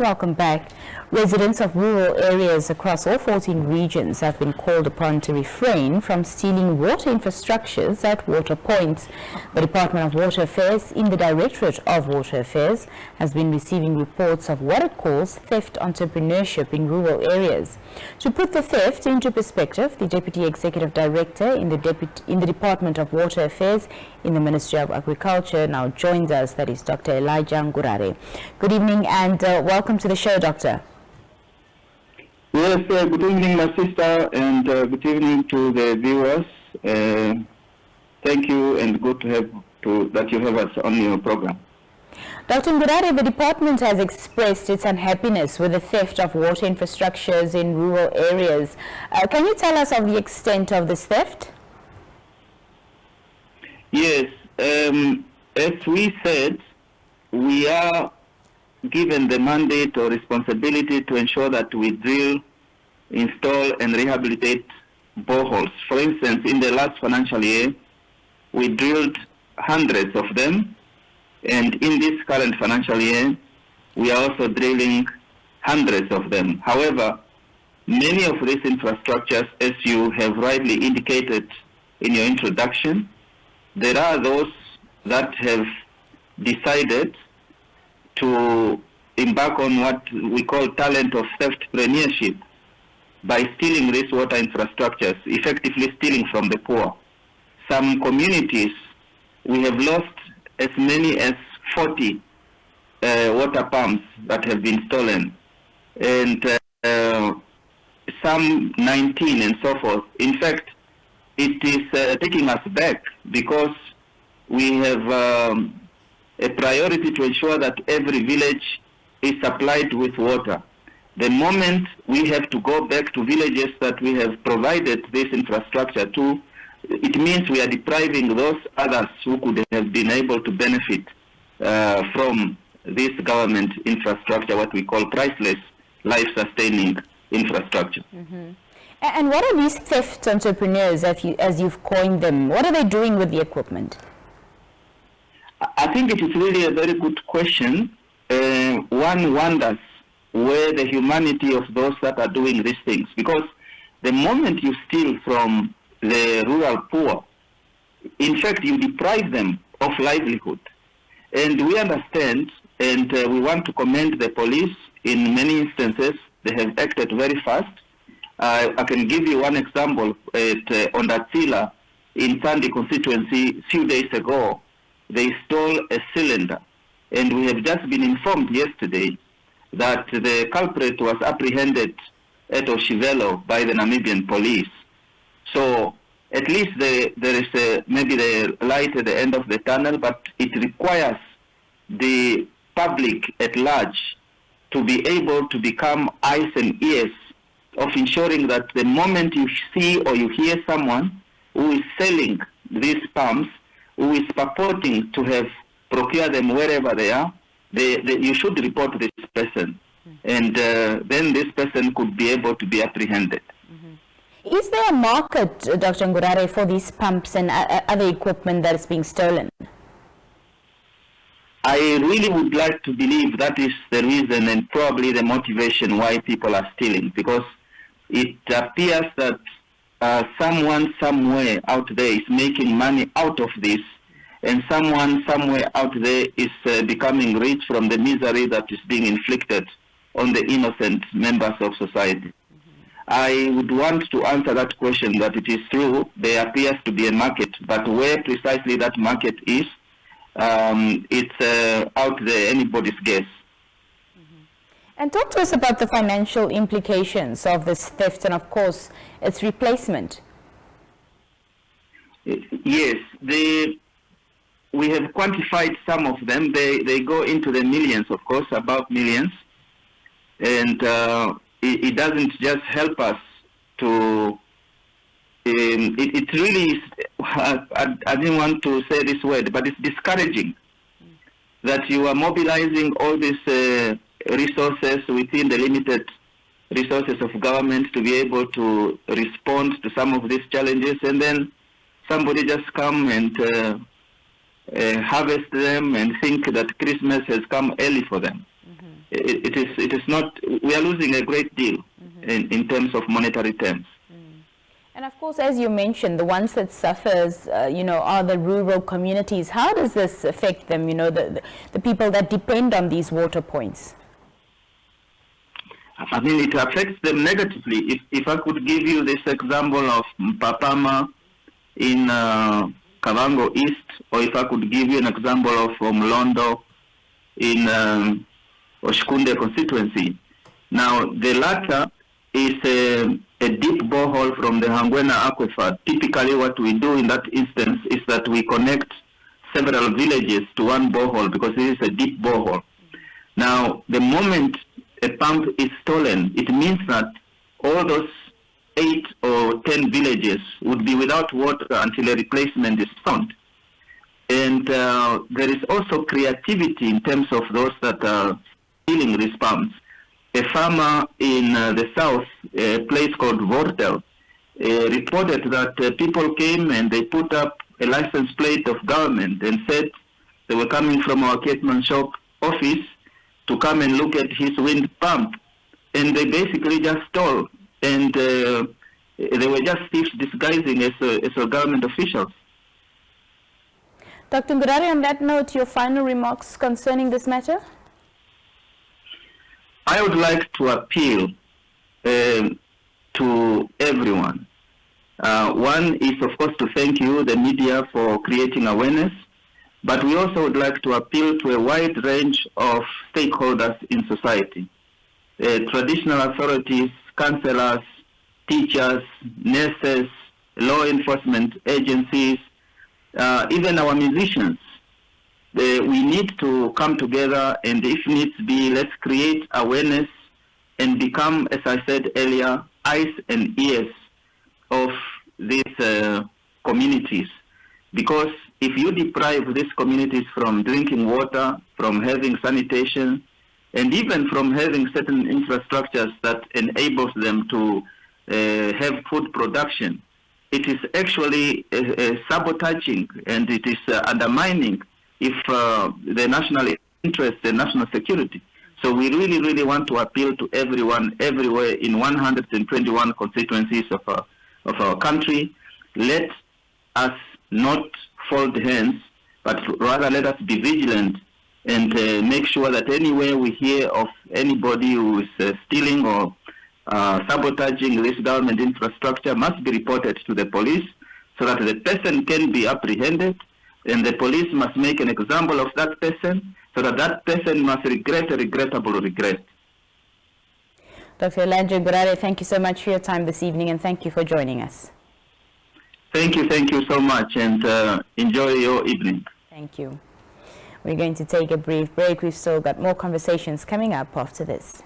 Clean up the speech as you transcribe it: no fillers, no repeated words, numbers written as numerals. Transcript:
Welcome back. Residents of rural areas across all 14 regions have been called upon to refrain from stealing water infrastructures at water points. The Department of Water Affairs in the Directorate of Water Affairs has been receiving reports of what it calls theft-entrepreneurship in rural areas. To put the theft into perspective, the Deputy Executive Director in the Department of Water Affairs in the Ministry of Agriculture now joins us. That is Dr. Elijah Ngurare. Good evening and welcome to the show, Doctor. Yes, good evening, my sister, and good evening to the viewers. Thank you, and good that you have us on your program. Dr. Ngurare, the department has expressed its unhappiness with the theft of water infrastructures in rural areas. Can you tell us of the extent of this theft? Yes, as we said, we are given the mandate or responsibility to ensure that we drill, install and rehabilitate boreholes. For instance, in the last financial year, we drilled hundreds of them, and in this current financial year, we are also drilling hundreds of them. However, many of these infrastructures, as you have rightly indicated in your introduction, there are those that have decided to embark on what we call talent of theft-entrepreneurship by stealing these water infrastructures, effectively stealing from the poor. Some communities, we have lost as many as 40 water pumps that have been stolen, and some 19 and so forth. In fact, it is taking us back because we have a priority to ensure that every village is supplied with water. The moment we have to go back to villages that we have provided this infrastructure to, it means we are depriving those others who could have been able to benefit from this government infrastructure, what we call priceless, life-sustaining infrastructure. Mm-hmm. And what are these theft entrepreneurs, as you've coined them? What are they doing with the equipment? I think it is really a very good question. One wonders where the humanity of those that are doing these things, because the moment you steal from the rural poor, in fact, you deprive them of livelihood. And we understand, and we want to commend the police. In many instances, they have acted very fast. I can give you one example. At Ondatsila in Sandi constituency, a few days ago, they stole a cylinder. And we have just been informed yesterday that the culprit was apprehended at Oshivelo by the Namibian police. So at least there is maybe the light at the end of the tunnel, but it requires the public at large to be able to become eyes and ears of ensuring that the moment you see or you hear someone who is selling these pumps, who is purporting to have procured them wherever they are, you should report this person. And then this person could be able to be apprehended. Mm-hmm. Is there a market, Dr. Ngurare, for these pumps and other equipment that is being stolen? I really would like to believe that is the reason and probably the motivation why people are stealing, because it appears that someone somewhere out there is making money out of this, and someone somewhere out there is becoming rich from the misery that is being inflicted on the innocent members of society. I would want to answer that question that it is true, there appears to be a market, but where precisely that market is, it's out there, anybody's guess. And talk to us about the financial implications of this theft and, of course, its replacement. Yes, we have quantified some of them. They go into the millions, of course, above millions. And it doesn't just help us to... It really is, I didn't want to say this word, but it's discouraging that you are mobilizing all these resources within the limited resources of government to be able to respond to some of these challenges, and then somebody just come and harvest them and think that Christmas has come early for them. Mm-hmm. it is not. We are losing a great deal in terms of monetary terms. And of course, as you mentioned, the ones that suffers, are the rural communities. How does this affect them? The people that depend on these water points. I mean, it affects them negatively. If I could give you this example of Mpapama in Kavango East, or if I could give you an example of Mlondo in Oshikunde constituency. Now, the latter is a deep borehole from the Hangwena aquifer. Typically, what we do in that instance is that we connect several villages to one borehole because it is a deep borehole. Now, the moment a pump is stolen, it means that all those 8 or 10 villages would be without water until a replacement is found. And there is also creativity in terms of those that are stealing these pumps. A farmer in the south, a place called Vortel, reported that people came and they put up a license plate of government and said they were coming from our Cateman shop office to come and look at his wind pump. And they basically just stole. And they were just thieves disguising as government officials. Dr. Ngurare, on that note, your final remarks concerning this matter? I would like to appeal to everyone. One is, of course, to thank you, the media, for creating awareness. But we also would like to appeal to a wide range of stakeholders in society. Traditional authorities, councillors, teachers, nurses, law enforcement agencies, even our musicians. We need to come together, and if needs be, let's create awareness and become, as I said earlier, eyes and ears of these communities. Because if you deprive these communities from drinking water, from having sanitation, and even from having certain infrastructures that enables them to have food production, it is actually sabotaging, and it is undermining the national interest and national security. So we really, really want to appeal to everyone, everywhere in 121 constituencies of our country. Let us not fold hands, but rather let us be vigilant and make sure that anywhere we hear of anybody who is stealing or sabotaging this government infrastructure must be reported to the police so that the person can be apprehended, and the police must make an example of that person so that that person must regret a regrettable regret. Dr. Elijah Ngurare, thank you so much for your time this evening, and thank you for joining us. Thank you so much, and enjoy your evening. Thank you. We're going to take a brief break. We've still got more conversations coming up after this.